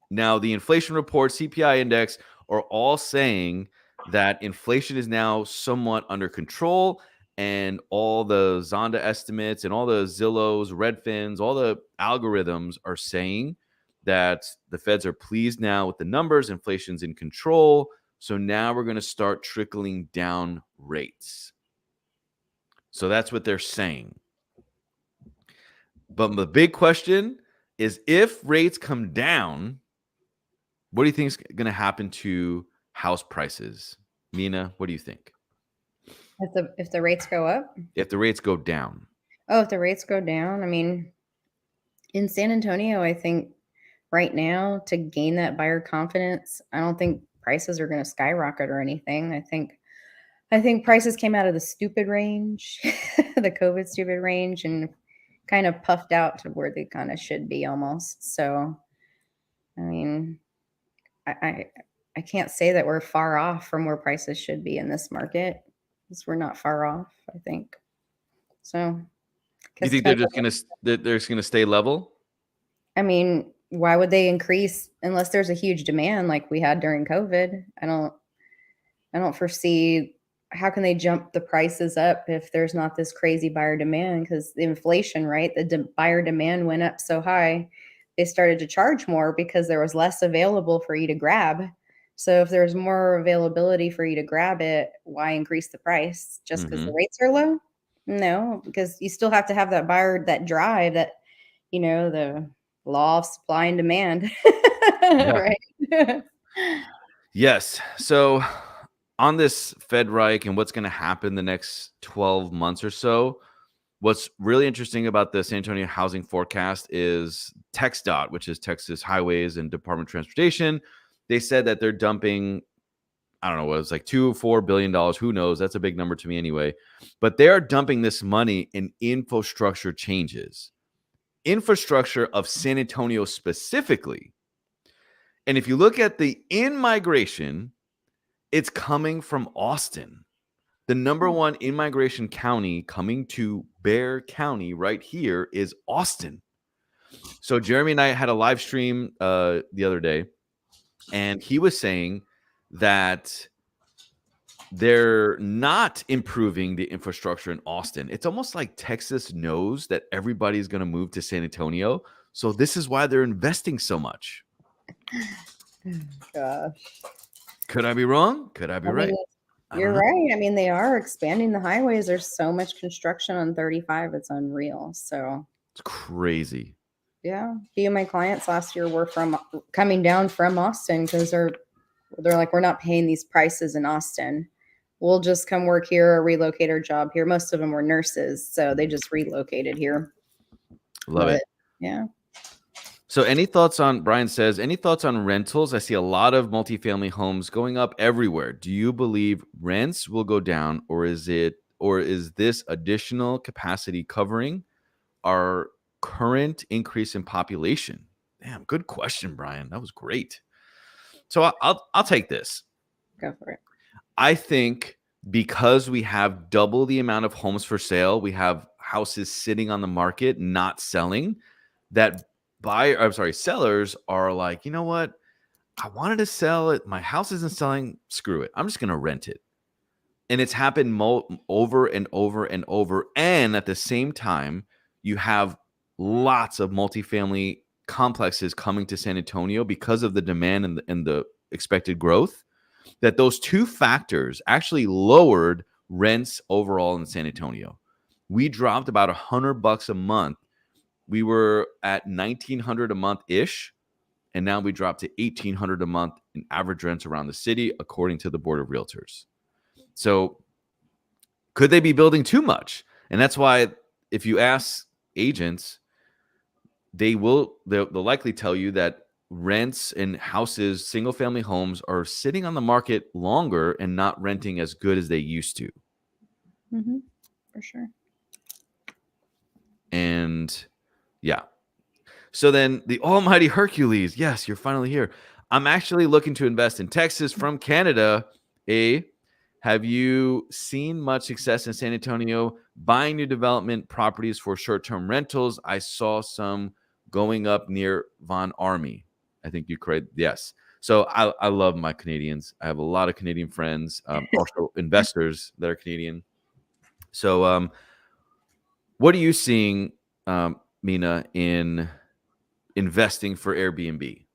Now, the inflation report, CPI index are all saying that inflation is now somewhat under control, and all the Zonda estimates and all the Zillows, Redfins, all the algorithms are saying that the Feds are pleased now with the numbers. Inflation's in control. So now we're going to start trickling down rates. So that's what they're saying. But the big question is, if rates come down, what do you think is going to happen to house prices? Mina, what do you think? If the rates go up? If the rates go down. Oh, if the rates go down, I mean, In San Antonio, I think right now to gain that buyer confidence, I don't think prices are going to skyrocket or anything. I think prices came out of the stupid range, the COVID stupid range, and kind of puffed out to where they kind of should be almost. So, I mean, I, I I can't say that we're far off from where prices should be in this market, because we're not far off, I think. So, You because think they're just gonna stay level? I mean, why would they increase unless there's a huge demand like we had during COVID? I don't foresee how can they jump the prices up if there's not this crazy buyer demand, because the inflation, right? Buyer demand went up so high, they started to charge more because there was less available for you to grab. So if there's more availability for you to grab it, why increase the price just because the rates are low? No, because you still have to have that buyer, that drive, that, the law of supply and demand. Yeah. Right. Yes. So on this Fed Reich and what's going to happen the next 12 months or so, what's really interesting about the San Antonio housing forecast is TxDOT, which is Texas Highways and Department of Transportation. They said that they're dumping, I don't know what it's like, $2 or $4 billion. Who knows? That's a big number to me anyway. But they are dumping this money in infrastructure changes, infrastructure of San Antonio specifically. And if you look at the in-migration, it's coming from Austin. The number one in-migration county coming to Bexar County right here is Austin. So Jeremy and I had a live stream the other day, and he was saying that they're not improving the infrastructure in Austin. It's almost like Texas knows that everybody's going to move to San Antonio. So this is why they're investing so much. Gosh. Could I be wrong? Could I be right? You're right. I mean, they are expanding the highways. There's so much construction on 35. It's unreal. So It's crazy. yeah, a few of my clients last year were coming down from Austin because they're like, we're not paying these prices in Austin. We'll just come work here or relocate our job here. Most of them were nurses, so they just relocated here. Love it. Yeah. So Brian says, any thoughts on rentals? I see a lot of multifamily homes going up everywhere. Do you believe rents will go down, or is this additional capacity covering our current increase in population? Damn, good question, Brian. That was great. So I'll take this. Go for it. I think because we have double the amount of homes for sale, we have houses sitting on the market not selling, that sellers are like, you know what? I wanted to sell it. My house isn't selling. Screw it. I'm just going to rent it. And it's happened over and over and over. And at the same time, you have lots of multifamily complexes coming to San Antonio because of the demand and the expected growth, that those two factors actually lowered rents overall in San Antonio. We dropped about $100 a month. We were at $1,900 a month ish, and now we dropped to $1,800 a month in average rents around the city, according to the Board of Realtors. So could they be building too much? And that's why if you ask agents, they'll likely tell you that rents in houses, single family homes, are sitting on the market longer and not renting as good as they used to. Mm-hmm. For sure. And yeah. So then the almighty Hercules, yes, you're finally here. I'm actually looking to invest in Texas from Canada. Have you seen much success in San Antonio buying new development properties for short-term rentals? I saw some going up near Von Army. I think you correct. Yes. So I love my Canadians. I have a lot of Canadian friends, also investors that are Canadian. So what are you seeing, Mina, in investing for Airbnb?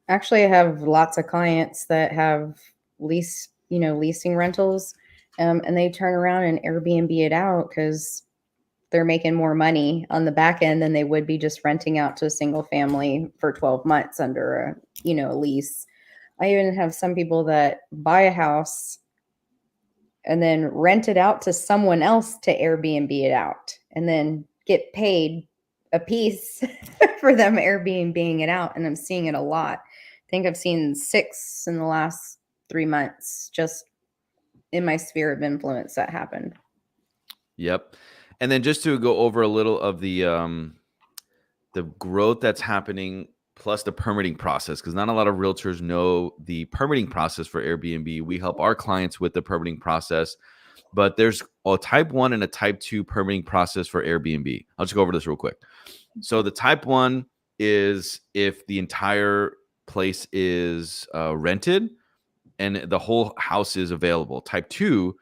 Actually, I have lots of clients that have leasing rentals, and they turn around and Airbnb it out because they're making more money on the back end than they would be just renting out to a single family for 12 months under a lease. I even have some people that buy a house and then rent it out to someone else to Airbnb it out and then get paid a piece for them Airbnb-ing it out, and I'm seeing it a lot. I think I've seen 6 in the last 3 months just in my sphere of influence that happened. Yep. And then just to go over a little of the growth that's happening plus the permitting process, because not a lot of realtors know the permitting process for Airbnb. We help our clients with the permitting process, but there's a type 1 and a type 2 permitting process for Airbnb. I'll just go over this real quick. So the type 1 is if the entire place is rented and the whole house is available. Type 2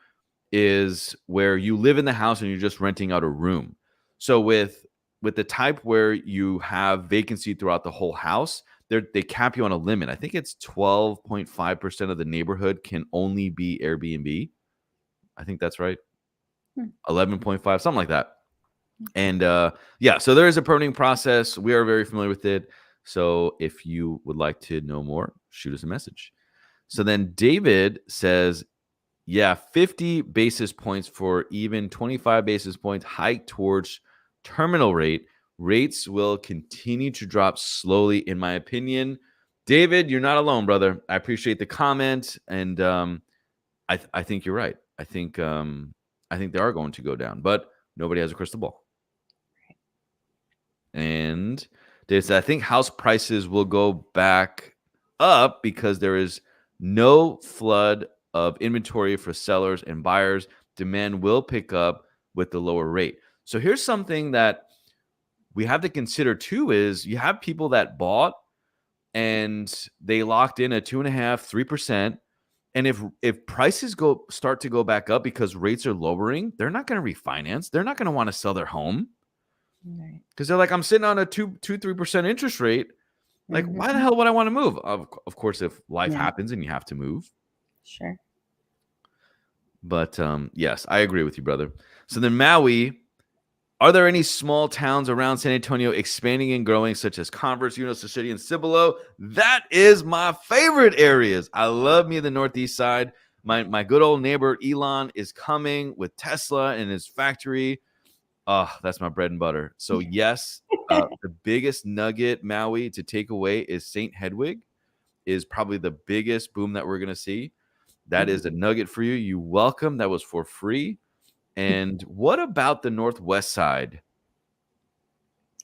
is where you live in the house and you're just renting out a room. So with the type where you have vacancy throughout the whole house, they cap you on a limit. I think it's 12.5% of the neighborhood can only be Airbnb. I think that's right. 11.5, something like that. And yeah, so there is a permitting process. We are very familiar with it. So if you would like to know more, shoot us a message. So then David says, yeah, 50 basis points for even 25 basis points hike towards terminal rate. Rates will continue to drop slowly, in my opinion. David, you're not alone, brother. I appreciate the comment, and I think you're right. I think they are going to go down, but nobody has a crystal ball. And David said, I think house prices will go back up because there is no flood of inventory for sellers and buyers. Demand will pick up with the lower rate. So here's something that we have to consider too, is you have people that bought and they locked in at 2.5%, 3%. And if prices start to go back up because rates are lowering, they're not going to refinance. They're not going to want to sell their home. Right. Because they're like, I'm sitting on a 2-3% interest rate. Like, why the hell would I want to move? Of course, if life happens and you have to move. Sure. But yes, I agree with you, brother. So then Maui, are there any small towns around San Antonio expanding and growing, such as Converse, Unosa City, and Cibolo? That is my favorite areas. I love me the Northeast side. My good old neighbor Elon is coming with Tesla and his factory. Oh, that's my bread and butter. So yes, the biggest nugget, Maui, to take away is St. Hedwig is probably the biggest boom that we're going to see. That is a nugget for you. You welcome. That was for free. And what about the Northwest side?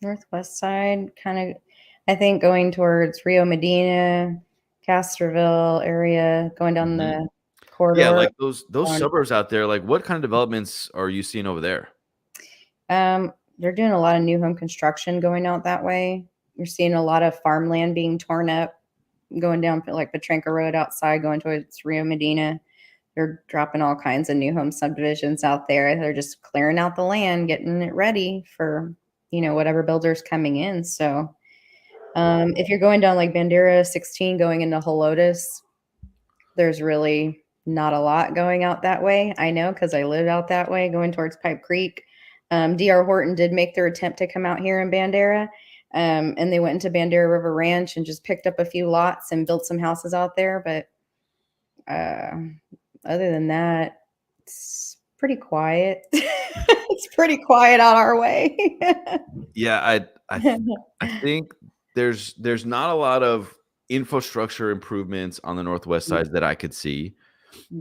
Northwest side, kind of, I think going towards Rio Medina, Castroville area, going down the corridor. Yeah, like those suburbs out there. Like, what kind of developments are you seeing over there? They're doing a lot of new home construction going out that way. You're seeing a lot of farmland being torn up, going down like Petranca Road outside, going towards Rio Medina. They're dropping all kinds of new home subdivisions out there. They're just clearing out the land, getting it ready for, whatever builder's coming in. So if you're going down like Bandera 16 going into Helotes, there's really not a lot going out that way. I know because I live out that way going towards Pipe Creek. D.R. Horton did make their attempt to come out here in Bandera, and they went into Bandera River Ranch and just picked up a few lots and built some houses out there. But other than that, it's pretty quiet. It's pretty quiet out our way. Yeah, I think there's not a lot of infrastructure improvements on the Northwest side that I could see.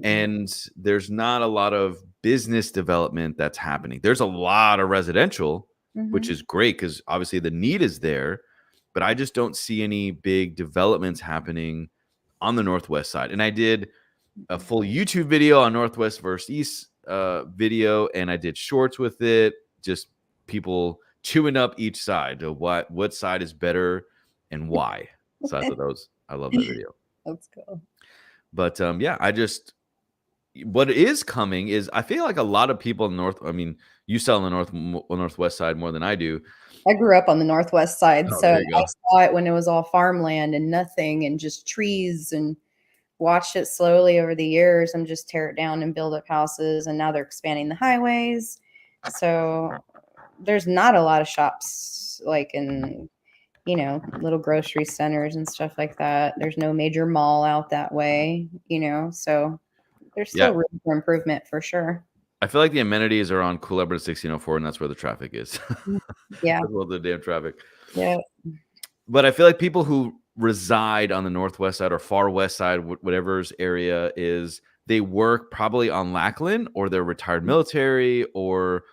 And there's not a lot of business development that's happening. There's a lot of residential, which is great because obviously the need is there, but I just don't see any big developments happening on the Northwest side. And I did a full YouTube video on Northwest versus East video, and I did shorts with it, just people chewing up each side of what side is better and why. So I love that video. That's cool. But yeah, what is coming is I feel like a lot of people in you sell on the Northwest side more than I do. I grew up on the Northwest side, so There you go. I saw it when it was all farmland and nothing and just trees, and watched it slowly over the years and just tear it down and build up houses. And now they're expanding the highways. So there's not a lot of shops like in, little grocery centers and stuff like that. There's no major mall out that way, so there's still room for improvement for sure. I feel like the amenities are on Culebra 1604, and that's where the traffic is. Yeah. Well, the damn traffic. Yeah. But I feel like people who reside on the northwest side or far west side, whatever's area is, they work probably on Lackland, or they're retired military, or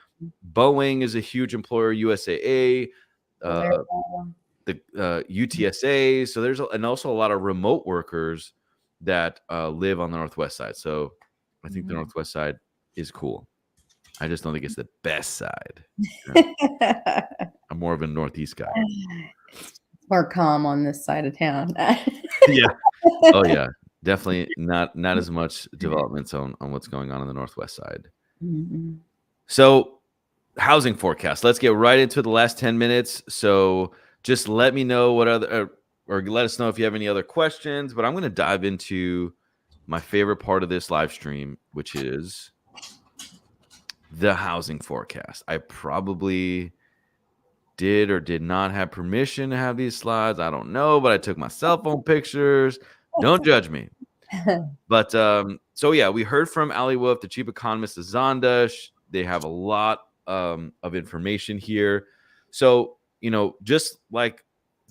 Boeing is a huge employer, USAA, the UTSA. So there's and also a lot of remote workers that live on the northwest side. So I think the northwest side is cool. I just don't think it's the best side. I'm more of a northeast guy. It's more calm on this side of town. Yeah. Oh yeah. Definitely not as much developments on what's going on the northwest side. Mm-hmm. So housing forecast. Let's get right into the last 10 minutes. So just let me know what other or let us know if you have any other questions. But I'm going to dive into my favorite part of this live stream, which is the housing forecast. I probably did or did not have permission to have these slides. I don't know, but I took my cell phone pictures. Don't judge me. But so yeah, we heard from Ali Wolf, the chief economist of Zonda. They have a lot of information here. So, just like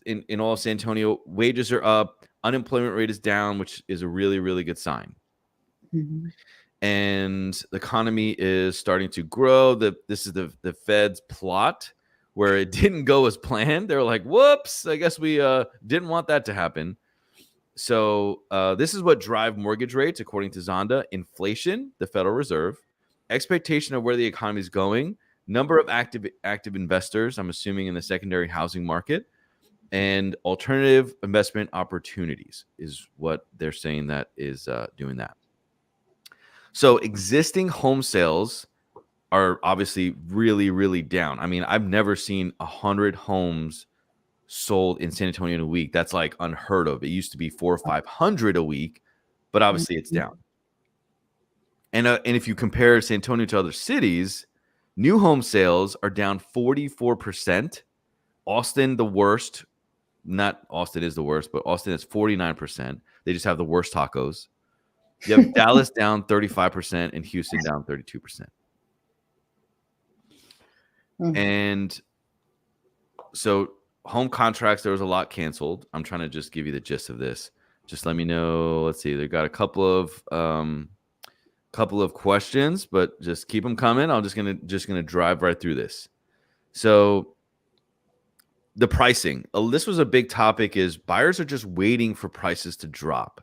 in all of San Antonio, wages are up, unemployment rate is down, which is a really, really good sign. Mm-hmm. And the economy is starting to grow. This is the Fed's plot, where it didn't go as planned. They're like, whoops, I guess we didn't want that to happen. So this is what drives mortgage rates, according to Zonda: inflation, the Federal Reserve, expectation of where the economy is going, number of active investors, I'm assuming in the secondary housing market, and alternative investment opportunities is what they're saying that is doing that. So existing home sales are obviously really, really down. I mean, I've never seen 100 homes sold in San Antonio in a week. That's like unheard of. It used to be 400 or 500 a week, but obviously it's down. And if you compare San Antonio to other cities, new home sales are down 44%. Austin, the worst. Not Austin is the worst, but Austin is 49%. They just have the worst tacos. You have Dallas down 35% and Houston down 32%. Mm-hmm. And so home contracts, there was a lot canceled. I'm trying to just give you the gist of this. Just let me know. Let's see. They got a couple of questions, but just keep them coming. I'm just gonna drive right through this. So the pricing. This was a big topic. Is buyers are just waiting for prices to drop.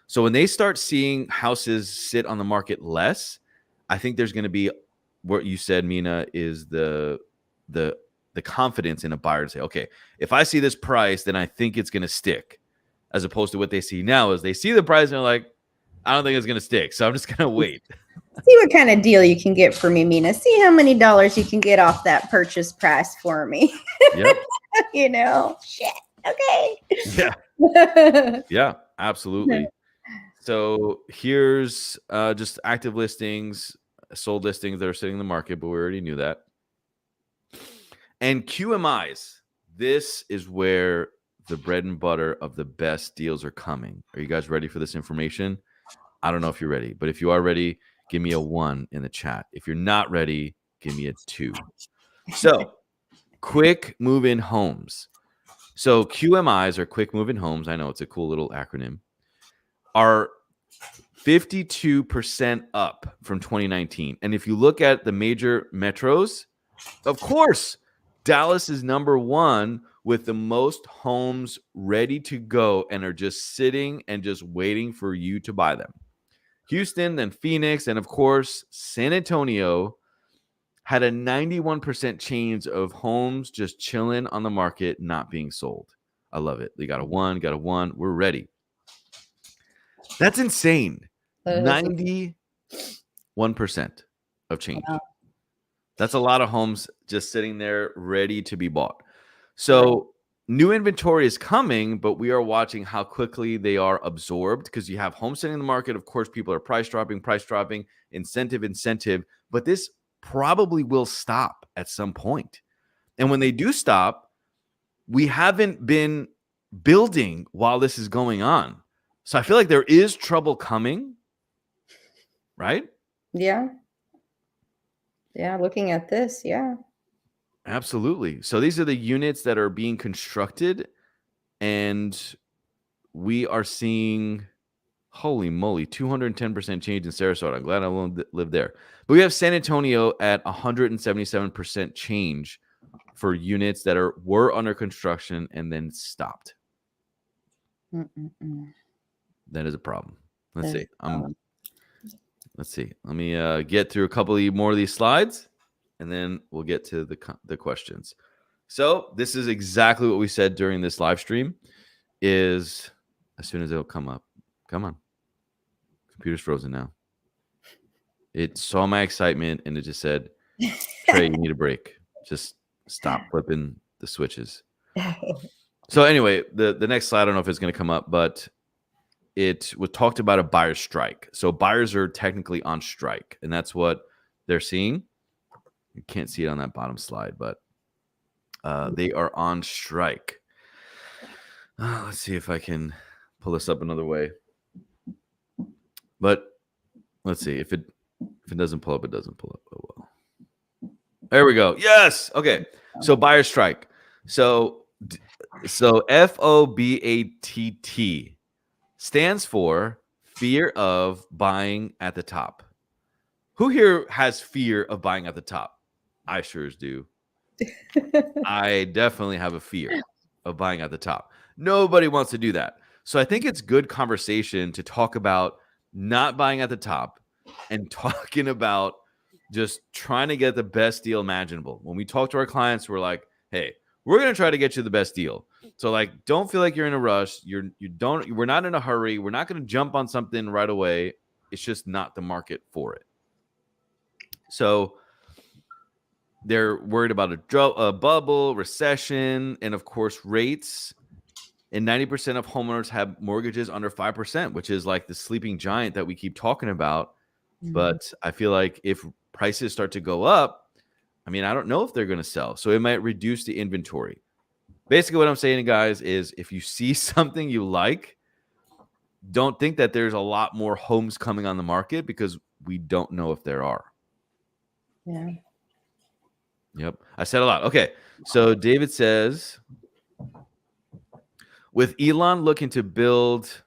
So when they start seeing houses sit on the market less, I think there's going to be what you said, Mina, is the confidence in a buyer to say, okay, if I see this price, then I think it's going to stick, as opposed to what they see now is they see the price and they're like, I don't think it's going to stick, so I'm just going to wait. See what kind of deal you can get for me, Mina. See how many dollars you can get off that purchase price for me. Yep. Shit. Okay. Yeah. Yeah, absolutely. So here's just active listings, sold listings that are sitting in the market, but we already knew that. And QMIs, this is where the bread and butter of the best deals are coming. Are you guys ready for this information? I don't know if you're ready, but if you are ready, give me a 1 in the chat. If you're not ready, give me a 2. So quick move-in homes. So QMIs, or quick move-in homes, I know it's a cool little acronym, are 52% up from 2019. And if you look at the major metros, of course, Dallas is number 1 with the most homes ready to go and are just sitting and just waiting for you to buy them. Houston, then Phoenix, and of course, San Antonio had a 91% change of homes just chilling on the market, not being sold. I love it. They got a 1. We're ready. That's insane. 91% of change. Wow. That's a lot of homes just sitting there ready to be bought. So new inventory is coming, but we are watching how quickly they are absorbed, because you have homes sitting in the market. Of course, people are price dropping, incentive. But this probably will stop at some point. And when they do stop, we haven't been building while this is going on. So I feel like there is trouble coming, right? Yeah. Yeah, looking at this, yeah. Absolutely. So these are the units that are being constructed, and we are seeing, holy moly, 210% change in Sarasota. I'm glad I won't live there. But we have San Antonio at 177% change for units that were under construction and then stopped. Mm-mm-mm. That is a problem. Let's That is see. a problem. Let's see. Let me get through a couple more of these slides, and then we'll get to the questions. So this is exactly what we said during this live stream. Is as soon as it'll come up. Come on. Computer's frozen now. It saw my excitement and it just said, Trey, you need a break. Just stop flipping the switches. So anyway, the next slide, I don't know if it's going to come up, but it was talked about a buyer's strike. So buyers are technically on strike, and that's what they're seeing. You can't see it on that bottom slide, but they are on strike. Let's see if I can pull this up another way. But let's see if it doesn't pull up, it doesn't pull up. Oh well. There we go. Yes. Okay. So buyer strike. So FOBATT stands for fear of buying at the top. Who here has fear of buying at the top? I sure do. I definitely have a fear of buying at the top. Nobody wants to do that. So I think it's good conversation to talk about not buying at the top and talking about just trying to get the best deal imaginable. When we talk to our clients, we're like, hey, we're going to try to get you the best deal. So like, don't feel like you're in a rush. We're not in a hurry. We're not going to jump on something right away. It's just not the market for it. So they're worried about a bubble, recession, and of course rates. And 90% of homeowners have mortgages under 5%, which is like the sleeping giant that we keep talking about. Mm-hmm. But I feel like if prices start to go up, I mean, I don't know if they're going to sell. So it might reduce the inventory. Basically, what I'm saying, guys, is if you see something you like, don't think that there's a lot more homes coming on the market, because we don't know if there are. Yeah. Yep. I said a lot. Okay. So David says, with Elon looking to build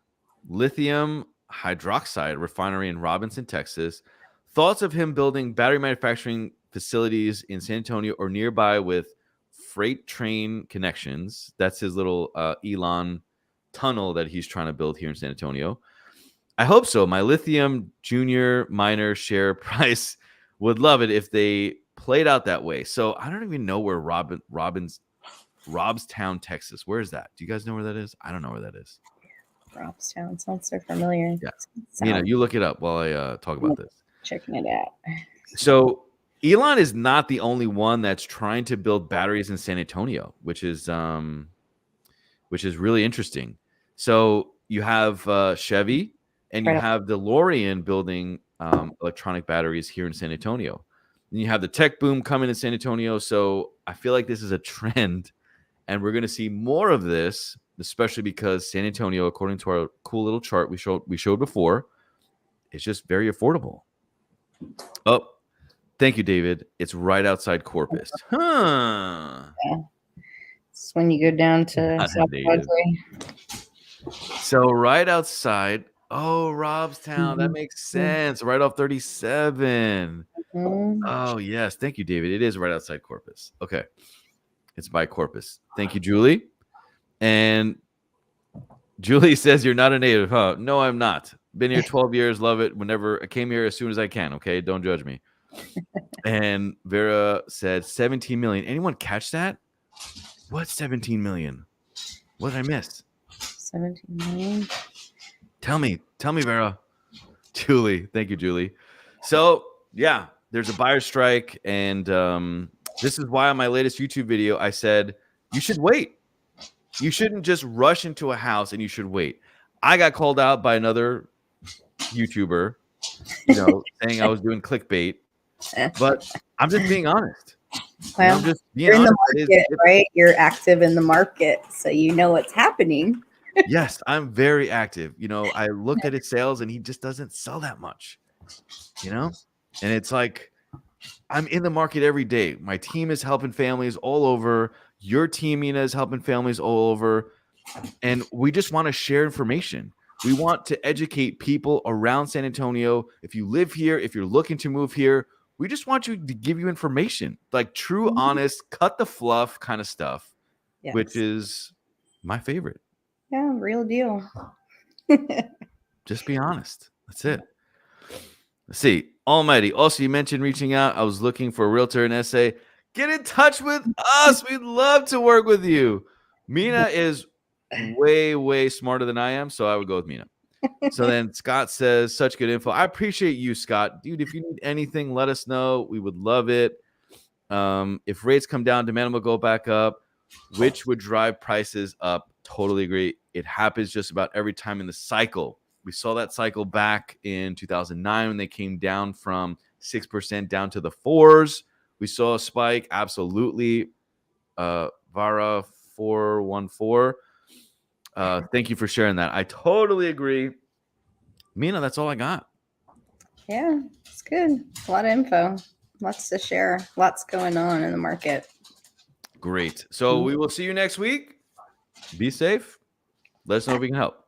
lithium hydroxide refinery in Robinson, Texas, thoughts of him building battery manufacturing facilities in San Antonio or nearby with freight train connections. That's his little Elon tunnel that he's trying to build here in San Antonio. I hope so. My lithium junior miner share price would love it if they played out that way. So I don't even know where Robstown, Texas. Where is that? Do you guys know where that is? I don't know where that is. Robstown sounds so familiar. Yeah. You look it up while I talk about this. Checking it out. So Elon is not the only one that's trying to build batteries in San Antonio, which is really interesting. So you have Chevy and you have DeLorean building electronic batteries here in San Antonio. And you have the tech boom coming in San Antonio. So I feel like this is a trend, and we're going to see more of this, especially because San Antonio, according to our cool little chart we showed before, is just very affordable. Oh, thank you, David. It's right outside Corpus. Huh. Yeah. It's when you go down to South Broadway. So right outside. Oh, Robstown. That makes sense. Right off 37. Mm-hmm. Oh, yes. Thank you, David. It is right outside Corpus. Okay. It's by Corpus. Thank you, Julie. And Julie says you're not a native, huh? No, I'm not. Been here 12 years. Love it. Whenever I came here as soon as I can. Okay. Don't judge me. And Vera said 17 million. Anyone catch that? What 17 million? What did I miss? 17 million. Tell me, Vera. Julie. Thank you, Julie. So, yeah, there's a buyer strike. And this is why on my latest YouTube video, I said, you should wait. You shouldn't just rush into a house, and you should wait. I got called out by another YouTuber, saying I was doing clickbait. But I'm just being honest. Well, I'm just being honest. In the market, right? You're active in the market, so you know what's happening. Yes, I'm very active. I looked at his sales, and he just doesn't sell that much. And it's like, I'm in the market every day. My team is helping families all over. Your team, Mina, is helping families all over. And we just want to share information. We want to educate people around San Antonio. If you live here, if you're looking to move here, we just want you to give you information, like true, honest, cut the fluff kind of stuff, Yes. which is my favorite. Yeah, real deal. Just be honest. That's it. Let's see. Almighty. Also, you mentioned reaching out. I was looking for a realtor in SA. Get in touch with us. We'd love to work with you. Mina is way, way smarter than I am, so I would go with Mina. So then Scott says, such good info. I appreciate you, Scott. Dude, if you need anything, let us know. We would love it. If rates come down, demand will go back up, which would drive prices up. Totally agree. It happens just about every time in the cycle. We saw that cycle back in 2009 when they came down from 6% down to the 4s. We saw a spike. Absolutely. Vara 414. Thank you for sharing that. I totally agree. Mina, that's all I got. Yeah, it's good. A lot of info. Lots to share. Lots going on in the market. Great. So we will see you next week. Be safe. Let us know if we can help.